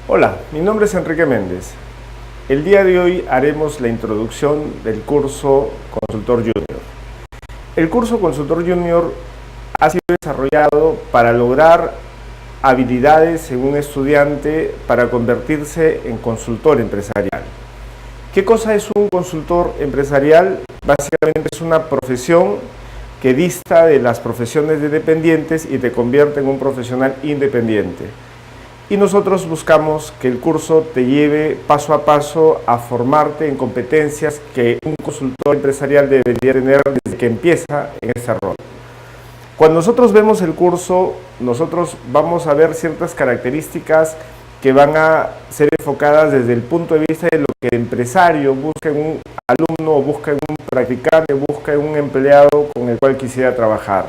Hola, mi nombre es Enrique Méndez. El día de hoy haremos la introducción del curso Consultor Junior. El curso Consultor Junior ha sido desarrollado para lograr habilidades en un estudiante para convertirse en consultor empresarial. ¿Qué cosa es un consultor empresarial? Básicamente es una profesión que dista de las profesiones de dependientes y te convierte en un profesional independiente. Y nosotros buscamos que el curso te lleve paso a paso a formarte en competencias que un consultor empresarial debería tener desde que empieza en ese rol. Cuando nosotros vemos el curso, nosotros vamos a ver ciertas características que van a ser enfocadas desde el punto de vista de lo que el empresario busca en un alumno, o busca en un practicante, busca en un empleado con el cual quisiera trabajar.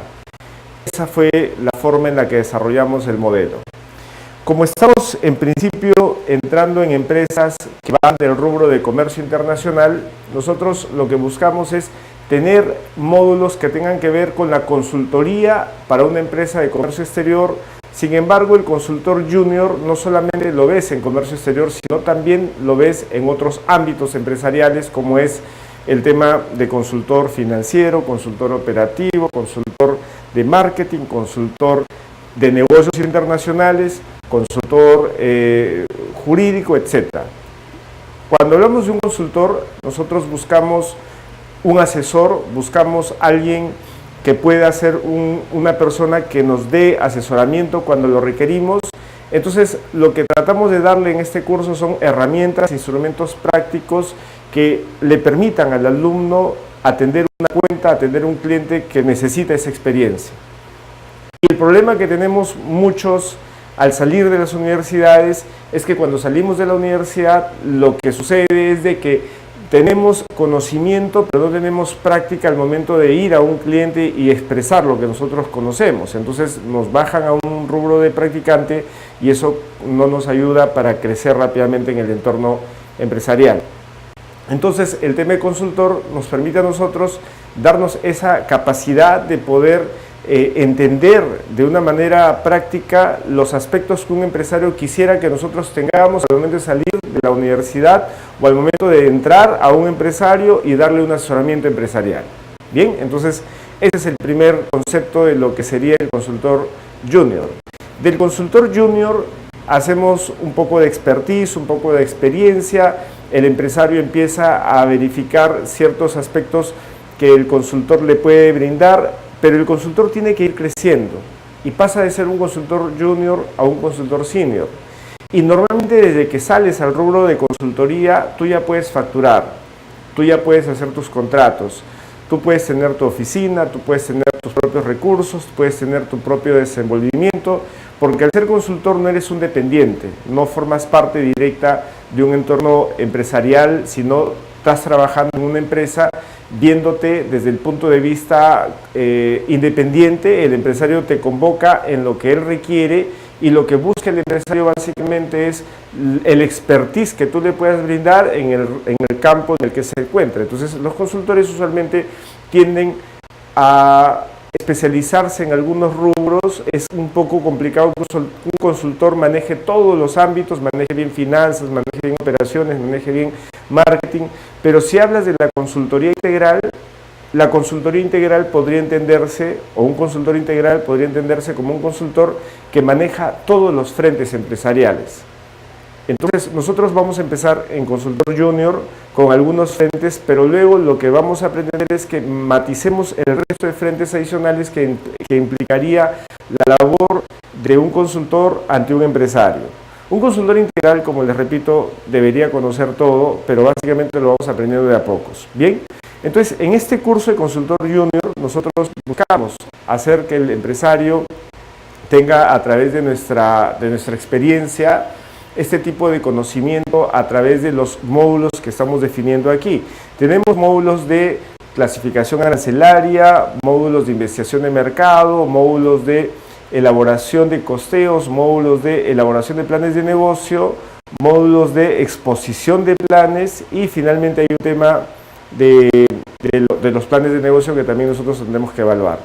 Esa fue la forma en la que desarrollamos el modelo. Como estamos en principio entrando en empresas que van del rubro de comercio internacional, nosotros lo que buscamos es tener módulos que tengan que ver con la consultoría para una empresa de comercio exterior. Sin embargo, el consultor junior no solamente lo ves en comercio exterior, sino también lo ves en otros ámbitos empresariales, como es el tema de consultor financiero, consultor operativo, consultor de marketing, consultor de negocios internacionales, consultor jurídico, etc. Cuando hablamos de un consultor, nosotros buscamos un asesor, buscamos alguien que pueda ser una persona que nos dé asesoramiento cuando lo requerimos. Entonces, lo que tratamos de darle en este curso son herramientas, instrumentos prácticos que le permitan al alumno atender una cuenta, atender un cliente que necesita esa experiencia. Y el problema que tenemos muchos al salir de las universidades es que cuando salimos de la universidad lo que sucede es de que tenemos conocimiento pero no tenemos práctica al momento de ir a un cliente y expresar lo que nosotros conocemos. Entonces nos bajan a un rubro de practicante y eso no nos ayuda para crecer rápidamente en el entorno empresarial. Entonces el tema de consultor nos permite a nosotros darnos esa capacidad de poder entender de una manera práctica los aspectos que un empresario quisiera que nosotros tengamos al momento de salir de la universidad o al momento de entrar a un empresario y darle un asesoramiento empresarial. Bien, entonces ese es el primer concepto de lo que sería el consultor junior. Del consultor junior hacemos un poco de expertise, un poco de experiencia, el empresario empieza a verificar ciertos aspectos que el consultor le puede brindar, pero el consultor tiene que ir creciendo y pasa de ser un consultor junior a un consultor senior. Y normalmente desde que sales al rubro de consultoría, tú ya puedes facturar, tú ya puedes hacer tus contratos, tú puedes tener tu oficina, tú puedes tener tus propios recursos, puedes tener tu propio desenvolvimiento, porque al ser consultor no eres un dependiente, no formas parte directa de un entorno empresarial, sino estás trabajando en una empresa viéndote desde el punto de vista independiente. El empresario te convoca en lo que él requiere y lo que busca el empresario básicamente es el expertise que tú le puedas brindar en el campo en el que se encuentra. Entonces los consultores usualmente tienden a especializarse en algunos rubros. Es un poco complicado que un consultor maneje todos los ámbitos, maneje bien finanzas, maneje bien operaciones, maneje bien marketing, pero si hablas de la consultoría integral podría entenderse, o un consultor integral podría entenderse como un consultor que maneja todos los frentes empresariales. Entonces nosotros vamos a empezar en consultor junior con algunos frentes, pero luego lo que vamos a pretender es que maticemos el resto de frentes adicionales que implicaría la labor de un consultor ante un empresario. Un consultor integral, como les repito, debería conocer todo, pero básicamente lo vamos aprendiendo de a pocos. Bien, entonces en este curso de consultor junior nosotros buscamos hacer que el empresario tenga a través de nuestra experiencia este tipo de conocimiento a través de los módulos que estamos definiendo aquí. Tenemos módulos de clasificación arancelaria, módulos de investigación de mercado, módulos de elaboración de costeos, módulos de elaboración de planes de negocio, módulos de exposición de planes y finalmente hay un tema de los planes de negocio que también nosotros tendremos que evaluar.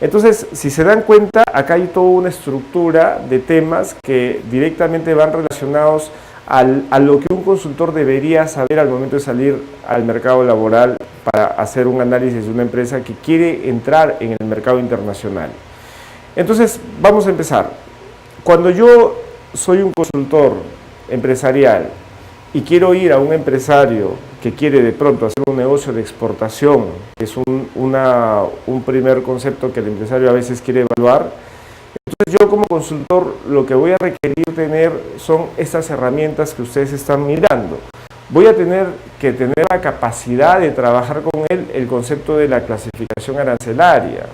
Entonces, si se dan cuenta, acá hay toda una estructura de temas que directamente van relacionados a lo que un consultor debería saber al momento de salir al mercado laboral para hacer un análisis de una empresa que quiere entrar en el mercado internacional. Entonces, vamos a empezar. Cuando yo soy un consultor empresarial y quiero ir a un empresario que quiere de pronto hacer un negocio de exportación, que es un primer concepto que el empresario a veces quiere evaluar, entonces yo como consultor lo que voy a requerir tener son estas herramientas que ustedes están mirando. Voy a tener que tener la capacidad de trabajar con él el concepto de la clasificación arancelaria.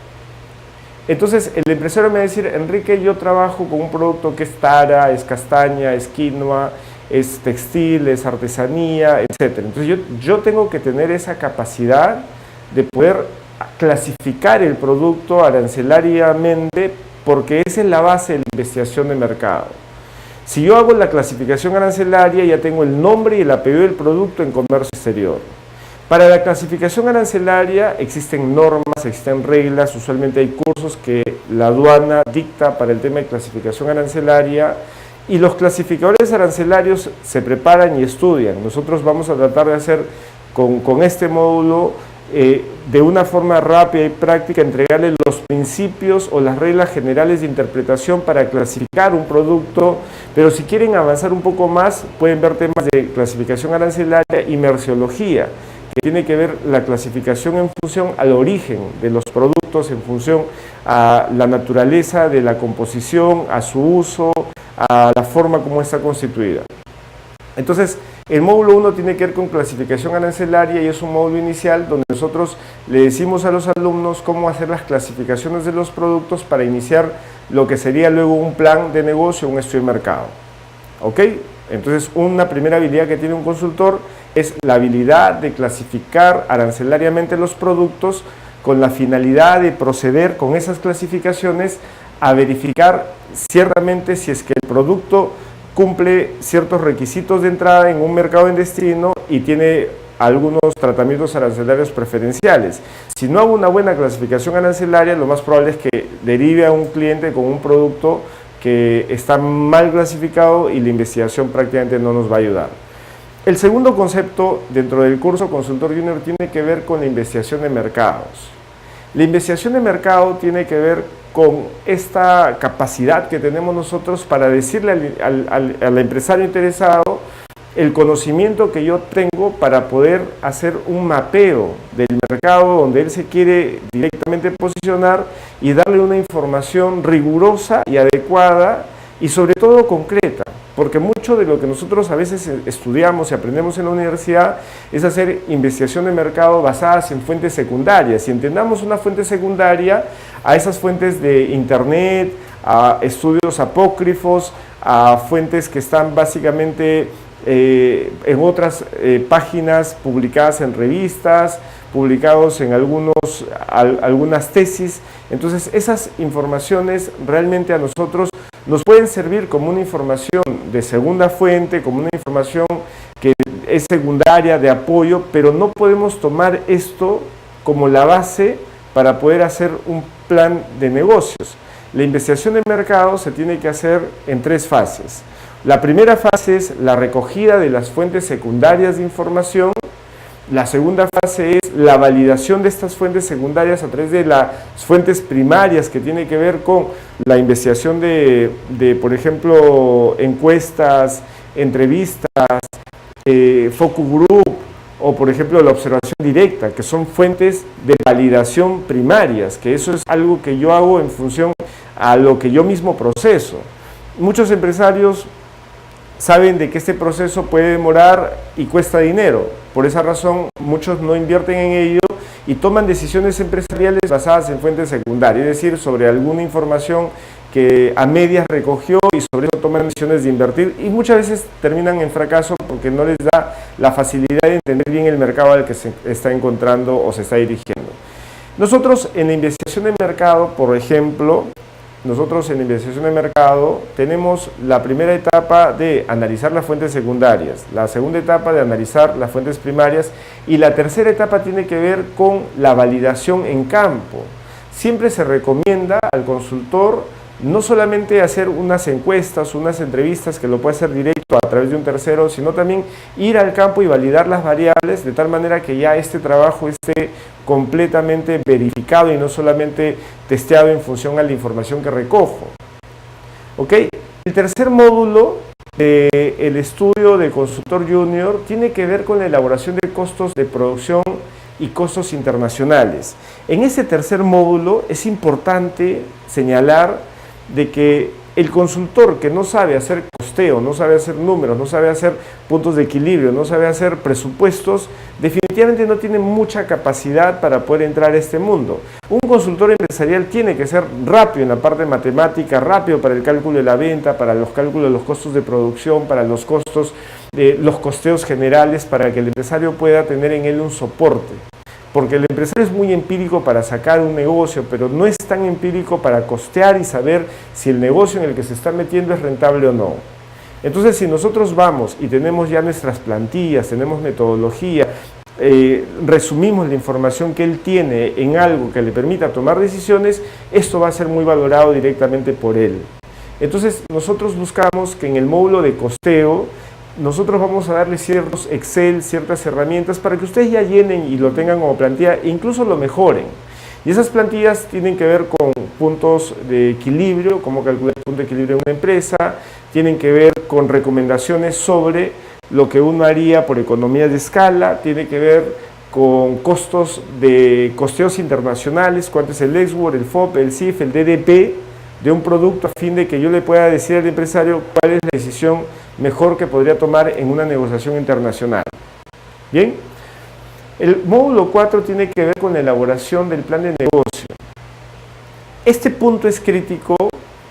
Entonces el empresario me va a decir, Enrique, yo trabajo con un producto que es tara, es castaña, es quinoa, es textil, es artesanía, etc. Entonces yo tengo que tener esa capacidad de poder clasificar el producto arancelariamente, porque esa es la base de la investigación de mercado. Si yo hago la clasificación arancelaria, ya tengo el nombre y el apellido del producto en comercio exterior. Para la clasificación arancelaria existen normas, existen reglas, usualmente hay cursos que la aduana dicta para el tema de clasificación arancelaria, y los clasificadores arancelarios se preparan y estudian. Nosotros vamos a tratar de hacer con este módulo de una forma rápida y práctica, entregarles los principios o las reglas generales de interpretación para clasificar un producto, pero si quieren avanzar un poco más, pueden ver temas de clasificación arancelaria y merceología, que tiene que ver la clasificación en función al origen de los productos, en función a la naturaleza de la composición, a su uso, a la forma como está constituida. Entonces, el módulo 1 tiene que ver con clasificación arancelaria y es un módulo inicial donde nosotros le decimos a los alumnos cómo hacer las clasificaciones de los productos para iniciar lo que sería luego un plan de negocio, un estudio de mercado. ¿Ok? Entonces, una primera habilidad que tiene un consultor es la habilidad de clasificar arancelariamente los productos con la finalidad de proceder con esas clasificaciones a verificar ciertamente si es que el producto cumple ciertos requisitos de entrada en un mercado en destino y tiene algunos tratamientos arancelarios preferenciales. Si no hago una buena clasificación arancelaria, lo más probable es que derive a un cliente con un producto que está mal clasificado y la investigación prácticamente no nos va a ayudar. El segundo concepto dentro del curso Consultor Junior tiene que ver con la investigación de mercados. La investigación de mercado tiene que ver con esta capacidad que tenemos nosotros para decirle al empresario interesado el conocimiento que yo tengo para poder hacer un mapeo del mercado donde él se quiere directamente posicionar y darle una información rigurosa y adecuada y sobre todo concreta, porque mucho de lo que nosotros a veces estudiamos y aprendemos en la universidad es hacer investigación de mercado basadas en fuentes secundarias. Si entendamos una fuente secundaria, a esas fuentes de internet, a estudios apócrifos, a fuentes que están básicamente en otras páginas publicadas en revistas, publicados en algunas tesis. Entonces esas informaciones realmente a nosotros nos pueden servir como una información de segunda fuente, como una información que es secundaria, de apoyo, pero no podemos tomar esto como la base para poder hacer un plan de negocios. La investigación de mercado se tiene que hacer en 3 fases. La primera fase es la recogida de las fuentes secundarias de información. La segunda fase es la validación de estas fuentes secundarias a través de las fuentes primarias, que tiene que ver con la investigación de por ejemplo, encuestas, entrevistas, focus group, o por ejemplo la observación directa, que son fuentes de validación primarias, que eso es algo que yo hago en función a lo que yo mismo proceso. Muchos empresarios saben de que este proceso puede demorar y cuesta dinero. Por esa razón, muchos no invierten en ello y toman decisiones empresariales basadas en fuentes secundarias, es decir, sobre alguna información que a medias recogió y sobre eso toman decisiones de invertir y muchas veces terminan en fracaso porque no les da la facilidad de entender bien el mercado al que se está encontrando o se está dirigiendo. Nosotros en la investigación de mercado, por ejemplo, tenemos la primera etapa de analizar las fuentes secundarias, la segunda etapa de analizar las fuentes primarias y la tercera etapa tiene que ver con la validación en campo. siempre se recomienda al consultor no solamente hacer unas encuestas, unas entrevistas que lo puede hacer directo a través de un tercero, sino también ir al campo y validar las variables de tal manera que ya este trabajo esté completamente verificado y no solamente testeado en función a la información que recojo. ¿Ok? El tercer módulo del estudio de consultor junior tiene que ver con la elaboración de costos de producción y costos internacionales. En ese tercer módulo es importante señalar de que el consultor que no sabe hacer costeo, no sabe hacer números, no sabe hacer puntos de equilibrio, no sabe hacer presupuestos, definitivamente no tiene mucha capacidad para poder entrar a este mundo. Un consultor empresarial tiene que ser rápido en la parte matemática, rápido para el cálculo de la venta, para los cálculos de los costos de producción, para los costos de los costeos generales, para que el empresario pueda tener en él un soporte. Porque el empresario es muy empírico para sacar un negocio, pero no es tan empírico para costear y saber si el negocio en el que se está metiendo es rentable o no. Entonces, si nosotros vamos y tenemos ya nuestras plantillas, tenemos metodología, resumimos la información que él tiene en algo que le permita tomar decisiones, esto va a ser muy valorado directamente por él. Entonces, nosotros buscamos que en el módulo de costeo, nosotros vamos a darle ciertos Excel, ciertas herramientas para que ustedes ya llenen y lo tengan como plantilla e incluso lo mejoren. Y esas plantillas tienen que ver con puntos de equilibrio, cómo calcular el punto de equilibrio en una empresa, tienen que ver con recomendaciones sobre lo que uno haría por economías de escala, tiene que ver con costos de costeos internacionales, cuánto es el Exwork, el FOB, el CIF, el DDP de un producto a fin de que yo le pueda decir al empresario cuál es la decisión mejor que podría tomar en una negociación internacional. Bien, el módulo 4 tiene que ver con la elaboración del plan de negocio. Este punto es crítico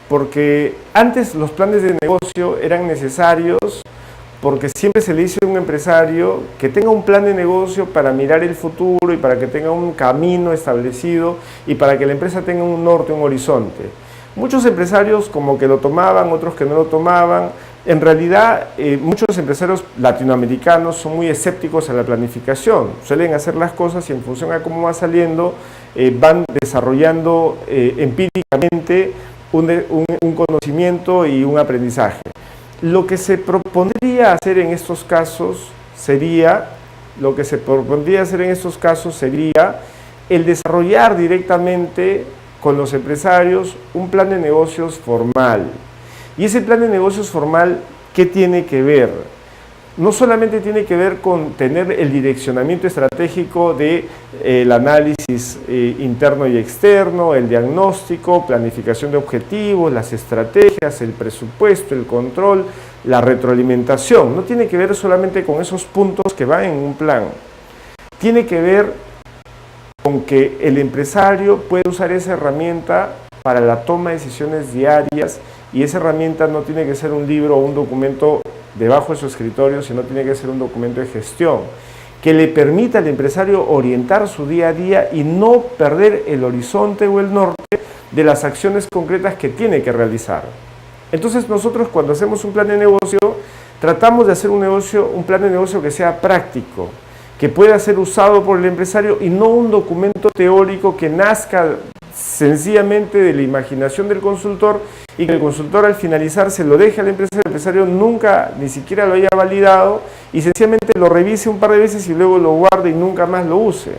porque antes los planes de negocio eran necesarios porque siempre se le dice a un empresario que tenga un plan de negocio para mirar el futuro y para que tenga un camino establecido y para que la empresa tenga un norte, un horizonte. Muchos empresarios como que lo tomaban, otros que no lo tomaban. En realidad, muchos empresarios latinoamericanos son muy escépticos a la planificación. Suelen hacer las cosas y en función a cómo va saliendo, van desarrollando empíricamente un conocimiento y un aprendizaje. Lo que se propondría hacer en estos casos sería, el desarrollar directamente con los empresarios un plan de negocios formal. Y ese plan de negocios formal, ¿qué tiene que ver? No solamente tiene que ver con tener el direccionamiento estratégico del análisis interno y externo, el diagnóstico, planificación de objetivos, las estrategias, el presupuesto, el control, la retroalimentación. No tiene que ver solamente con esos puntos que van en un plan. Tiene que ver con que el empresario puede usar esa herramienta para la toma de decisiones diarias y esa herramienta no tiene que ser un libro o un documento debajo de su escritorio, sino tiene que ser un documento de gestión que le permita al empresario orientar su día a día y no perder el horizonte o el norte de las acciones concretas que tiene que realizar. Entonces nosotros cuando hacemos un plan de negocio, tratamos de hacer un plan de negocio que sea práctico, que pueda ser usado por el empresario y no un documento teórico que nazca sencillamente de la imaginación del consultor y que el consultor al finalizar se lo deje al empresario, el empresario nunca ni siquiera lo haya validado y sencillamente lo revise un par de veces y luego lo guarde y nunca más lo use.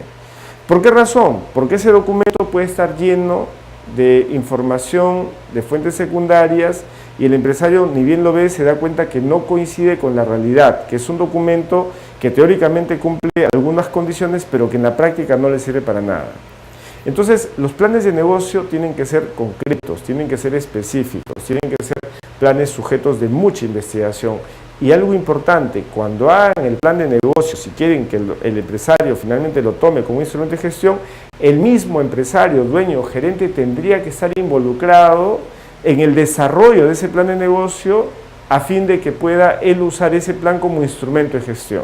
¿Por qué razón? Porque ese documento puede estar lleno de información de fuentes secundarias y el empresario ni bien lo ve se da cuenta que no coincide con la realidad, que es un documento que teóricamente cumple algunas condiciones pero que en la práctica no le sirve para nada. Entonces, los planes de negocio tienen que ser concretos, tienen que ser específicos, tienen que ser planes sujetos de mucha investigación. Y algo importante, cuando hagan el plan de negocio, si quieren que el empresario finalmente lo tome como instrumento de gestión, el mismo empresario, dueño o gerente tendría que estar involucrado en el desarrollo de ese plan de negocio a fin de que pueda él usar ese plan como instrumento de gestión.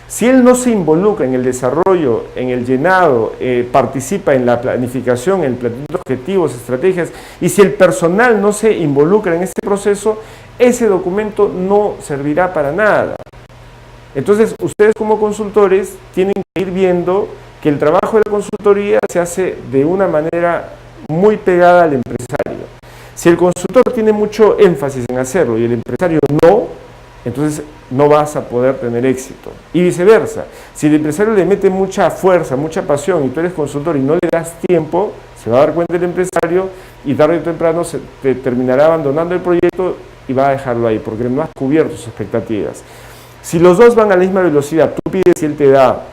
Si él no se involucra en el desarrollo, en el llenado, participa en la planificación, en el planteamiento de objetivos, estrategias, y si el personal no se involucra en ese proceso, ese documento no servirá para nada. Entonces, ustedes como consultores tienen que ir viendo que el trabajo de la consultoría se hace de una manera muy pegada al empresario. Si el consultor tiene mucho énfasis en hacerlo y el empresario no, entonces no vas a poder tener éxito. Y viceversa, si el empresario le mete mucha fuerza, mucha pasión y tú eres consultor y no le das tiempo, se va a dar cuenta el empresario y tarde o temprano te terminará abandonando el proyecto y va a dejarlo ahí porque no has cubierto sus expectativas. Si los dos van a la misma velocidad, tú pides y él te da,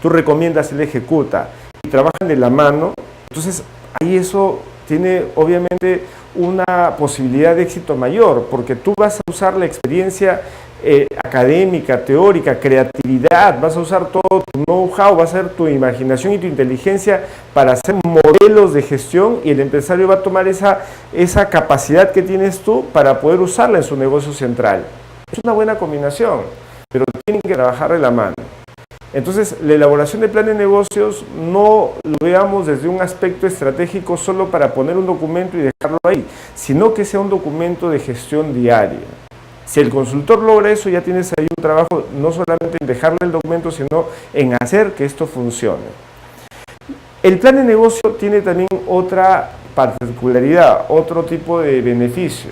tú recomiendas, él ejecuta y trabajan de la mano, entonces ahí eso tiene obviamente una posibilidad de éxito mayor, porque tú vas a usar la experiencia académica, teórica, creatividad, vas a usar todo tu know-how, vas a usar tu imaginación y tu inteligencia para hacer modelos de gestión y el empresario va a tomar esa capacidad que tienes tú para poder usarla en su negocio central. Es una buena combinación, pero tienen que trabajar de la mano. Entonces, la elaboración de plan de negocios no lo veamos desde un aspecto estratégico solo para poner un documento y dejarlo ahí, sino que sea un documento de gestión diaria. Si el consultor logra eso, ya tienes ahí un trabajo no solamente en dejarle el documento, sino en hacer que esto funcione. El plan de negocio tiene también otra particularidad, otro tipo de beneficio.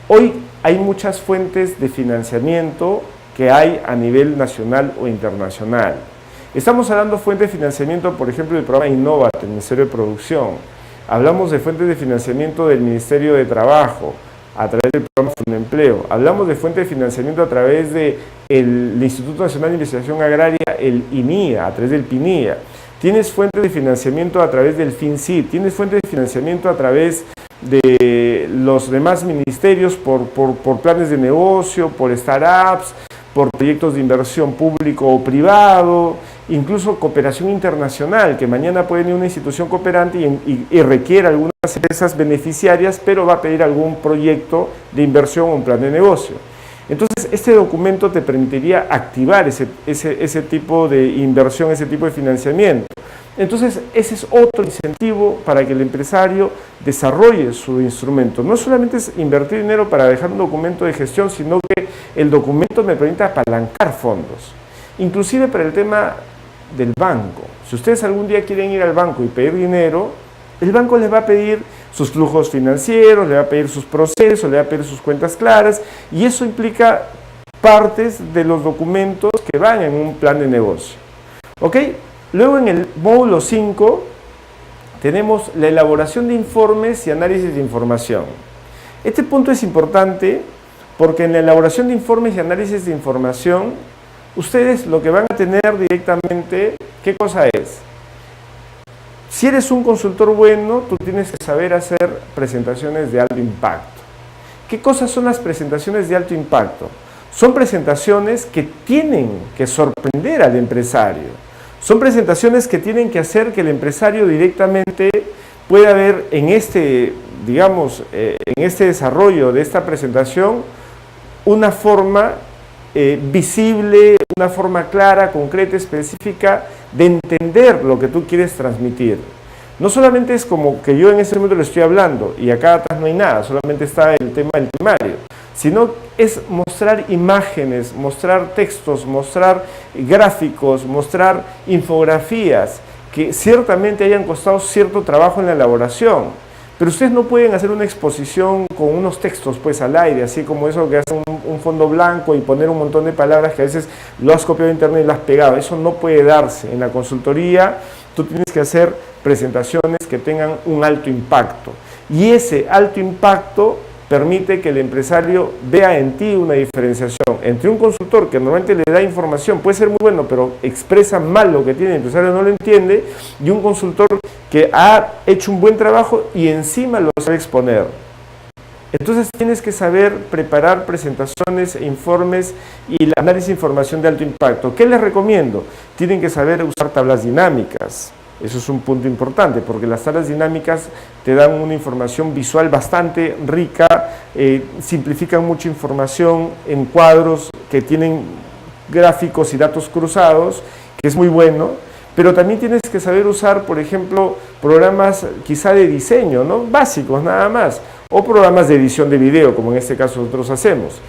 Hoy hay muchas fuentes de financiamiento que hay a nivel nacional o internacional. Estamos hablando de fuentes de financiamiento, por ejemplo, del programa Innova del Ministerio de Producción. Hablamos de fuentes de financiamiento del Ministerio de Trabajo, a través del programa Fundempleo. Hablamos de fuentes de financiamiento a través del Instituto Nacional de Investigación Agraria, el INIA, a través del PINIA. Tienes fuentes de financiamiento a través del FinCit, tienes fuentes de financiamiento a través de los demás ministerios por planes de negocio, por startups, por proyectos de inversión público o privado, incluso cooperación internacional, que mañana puede venir una institución cooperante y requiere algunas empresas beneficiarias, pero va a pedir algún proyecto de inversión o un plan de negocio. Entonces, este documento te permitiría activar ese tipo de inversión, ese tipo de financiamiento. Entonces, ese es otro incentivo para que el empresario desarrolle su instrumento. No solamente es invertir dinero para dejar un documento de gestión, sino que el documento me permite apalancar fondos. Inclusive para el tema del banco. Si ustedes algún día quieren ir al banco y pedir dinero, el banco les va a pedir sus flujos financieros, le va a pedir sus procesos, le va a pedir sus cuentas claras, y eso implica partes de los documentos que van en un plan de negocio. ¿Ok? Luego en el módulo 5 tenemos la elaboración de informes y análisis de información. Este punto es importante porque en la elaboración de informes y análisis de información, ustedes lo que van a tener directamente, ¿qué cosa es? Si eres un consultor bueno, tú tienes que saber hacer presentaciones de alto impacto. ¿Qué cosas son las presentaciones de alto impacto? Son presentaciones que tienen que sorprender al empresario. Son presentaciones que tienen que hacer que el empresario directamente pueda ver en este desarrollo de esta presentación una forma visible, una forma clara, concreta, específica de entender lo que tú quieres transmitir. No solamente es como que yo en este momento le estoy hablando y acá atrás no hay nada, solamente está el tema del temario, sino es mostrar imágenes, mostrar textos, mostrar gráficos, mostrar infografías que ciertamente hayan costado cierto trabajo en la elaboración. Pero ustedes no pueden hacer una exposición con unos textos pues al aire, así como eso que hace un fondo blanco y poner un montón de palabras que a veces lo has copiado de internet y lo has pegado. Eso no puede darse. En la consultoría tú tienes que hacer presentaciones que tengan un alto impacto. Y ese alto impacto permite que el empresario vea en ti una diferenciación entre un consultor que normalmente le da información, puede ser muy bueno, pero expresa mal lo que tiene, el empresario no lo entiende, y un consultor que ha hecho un buen trabajo y encima lo sabe exponer. Entonces tienes que saber preparar presentaciones, informes y el análisis de información de alto impacto. ¿Qué les recomiendo? Tienen que saber usar tablas dinámicas. Eso es un punto importante, porque las tablas dinámicas te dan una información visual bastante rica, simplifican mucha información en cuadros que tienen gráficos y datos cruzados, que es muy bueno, pero también tienes que saber usar, por ejemplo, programas quizá de diseño, ¿no? Básicos nada más, o programas de edición de video, como en este caso nosotros hacemos.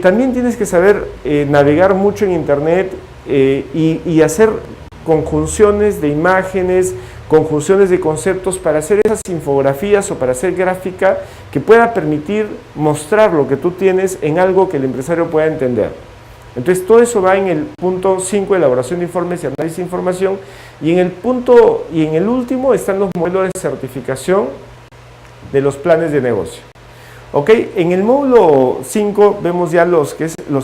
También tienes que saber navegar mucho en internet y hacer conjunciones de imágenes, conjunciones de conceptos para hacer esas infografías o para hacer gráfica que pueda permitir mostrar lo que tú tienes en algo que el empresario pueda entender. Entonces todo eso va en el punto 5, elaboración de informes y análisis de información, y en el último están los modelos de certificación de los planes de negocio. ¿Ok? En el módulo 5 vemos ya los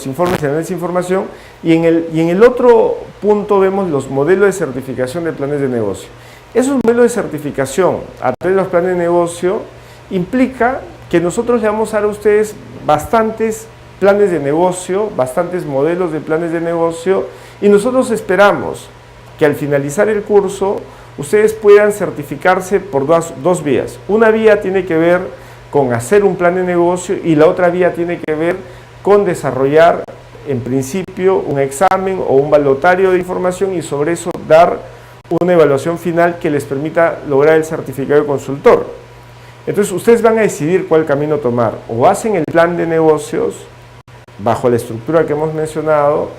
informes y análisis de información, y en el otro punto vemos los modelos de certificación de planes de negocio. Esos modelos de certificación a través de los planes de negocio implica que nosotros le vamos a dar a ustedes bastantes planes de negocio, bastantes modelos de planes de negocio, y nosotros esperamos que al finalizar el curso ustedes puedan certificarse por dos vías. Una vía tiene que ver con hacer un plan de negocio y la otra vía tiene que ver con desarrollar en principio un examen o un balotario de información y sobre eso dar una evaluación final que les permita lograr el certificado de consultor. Entonces ustedes van a decidir cuál camino tomar: o hacen el plan de negocios bajo la estructura que hemos mencionado,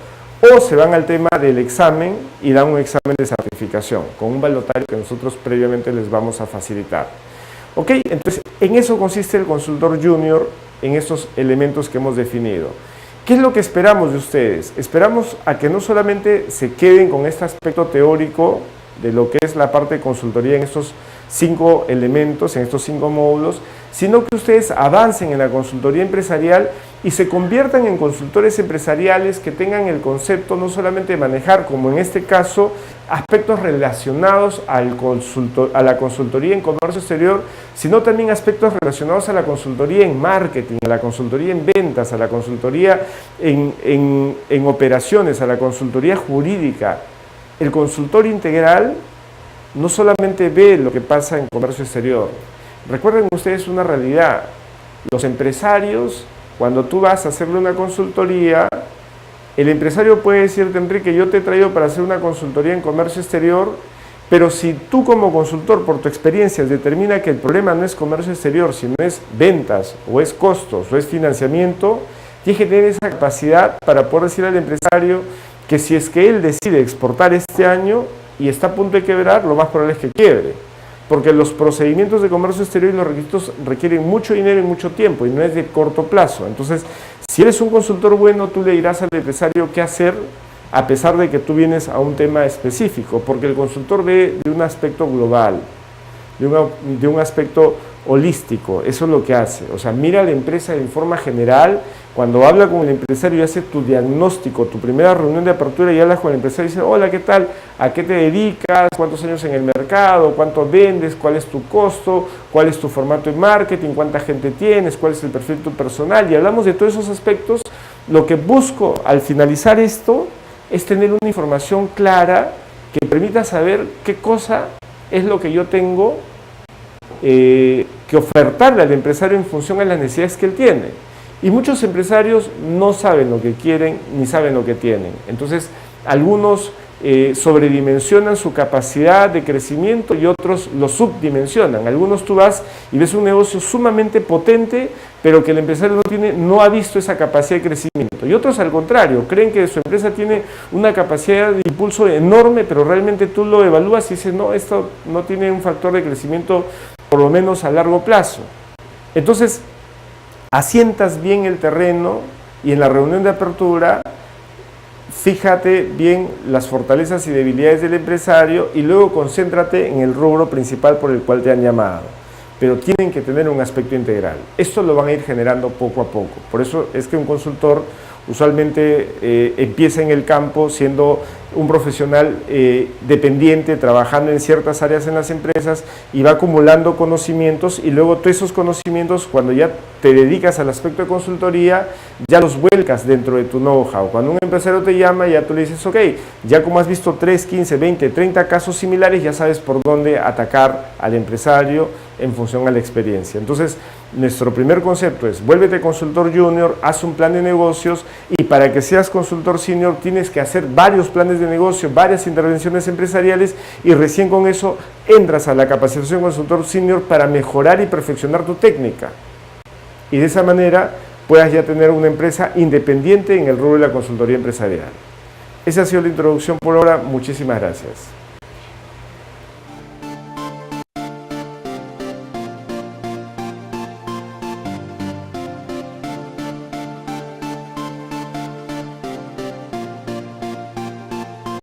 o se van al tema del examen y dan un examen de certificación con un balotario que nosotros previamente les vamos a facilitar. ¿Ok? Entonces, en eso consiste el consultor junior, en estos elementos que hemos definido. ¿Qué es lo que esperamos de ustedes? Esperamos a que no solamente se queden con este aspecto teórico de lo que es la parte de consultoría en estos 5 elementos, en estos 5 módulos, sino que ustedes avancen en la consultoría empresarial y se conviertan en consultores empresariales que tengan el concepto no solamente de manejar, como en este caso, aspectos relacionados a la consultoría en comercio exterior, sino también aspectos relacionados a la consultoría en marketing, a la consultoría en ventas, a la consultoría en operaciones, a la consultoría jurídica. El consultor integral no solamente ve lo que pasa en comercio exterior. Recuerden ustedes una realidad: los empresarios, cuando tú vas a hacerle una consultoría, el empresario puede decirte: Enrique, yo te he traído para hacer una consultoría en comercio exterior, pero si tú como consultor, por tu experiencia, determina que el problema no es comercio exterior, sino es ventas, o es costos, o es financiamiento, tienes que tener esa capacidad para poder decirle al empresario que si es que él decide exportar este año y está a punto de quebrar, lo más probable es que quiebre, porque los procedimientos de comercio exterior y los requisitos requieren mucho dinero y mucho tiempo, y no es de corto plazo. Entonces, si eres un consultor bueno, tú le dirás al empresario qué hacer, a pesar de que tú vienes a un tema específico, porque el consultor ve de un aspecto global, de un aspecto holístico. Eso es lo que hace. O sea, mira a la empresa en forma general. Cuando habla con el empresario y hace tu diagnóstico, tu primera reunión de apertura, y hablas con el empresario y dice: hola, ¿qué tal? ¿A qué te dedicas? ¿Cuántos años en el mercado? ¿Cuánto vendes? ¿Cuál es tu costo? ¿Cuál es tu formato de marketing? ¿Cuánta gente tienes? ¿Cuál es el perfil tu personal? Y hablamos de todos esos aspectos. Lo que busco al finalizar esto es tener una información clara que permita saber qué cosa es lo que yo tengo que ofertarle al empresario en función a las necesidades que él tiene. Y muchos empresarios no saben lo que quieren ni saben lo que tienen. Entonces, algunos sobredimensionan su capacidad de crecimiento y otros lo subdimensionan. Algunos tú vas y ves un negocio sumamente potente, pero que el empresario no ha visto esa capacidad de crecimiento. Y otros, al contrario, creen que su empresa tiene una capacidad de impulso enorme, pero realmente tú lo evalúas y dices: no, esto no tiene un factor de crecimiento, por lo menos a largo plazo. Entonces, asientas bien el terreno y en la reunión de apertura fíjate bien las fortalezas y debilidades del empresario y luego concéntrate en el rubro principal por el cual te han llamado. Pero tienen que tener un aspecto integral. Esto lo van a ir generando poco a poco. Por eso es que un consultor usualmente empieza en el campo siendo un profesional dependiente, trabajando en ciertas áreas en las empresas, y va acumulando conocimientos, y luego todos esos conocimientos, cuando ya te dedicas al aspecto de consultoría, ya los vuelcas dentro de tu know-how. Cuando un empresario te llama, ya tú le dices: ok, ya como has visto 3, 15, 20, 30 casos similares, ya sabes por dónde atacar al empresario en función a la experiencia. Entonces, nuestro primer concepto es: vuélvete consultor junior, haz un plan de negocios, y para que seas consultor senior tienes que hacer varios planes de negocio, varias intervenciones empresariales, y recién con eso entras a la capacitación consultor senior para mejorar y perfeccionar tu técnica. Y de esa manera puedas ya tener una empresa independiente en el rubro de la consultoría empresarial. Esa ha sido la introducción por ahora. Muchísimas gracias.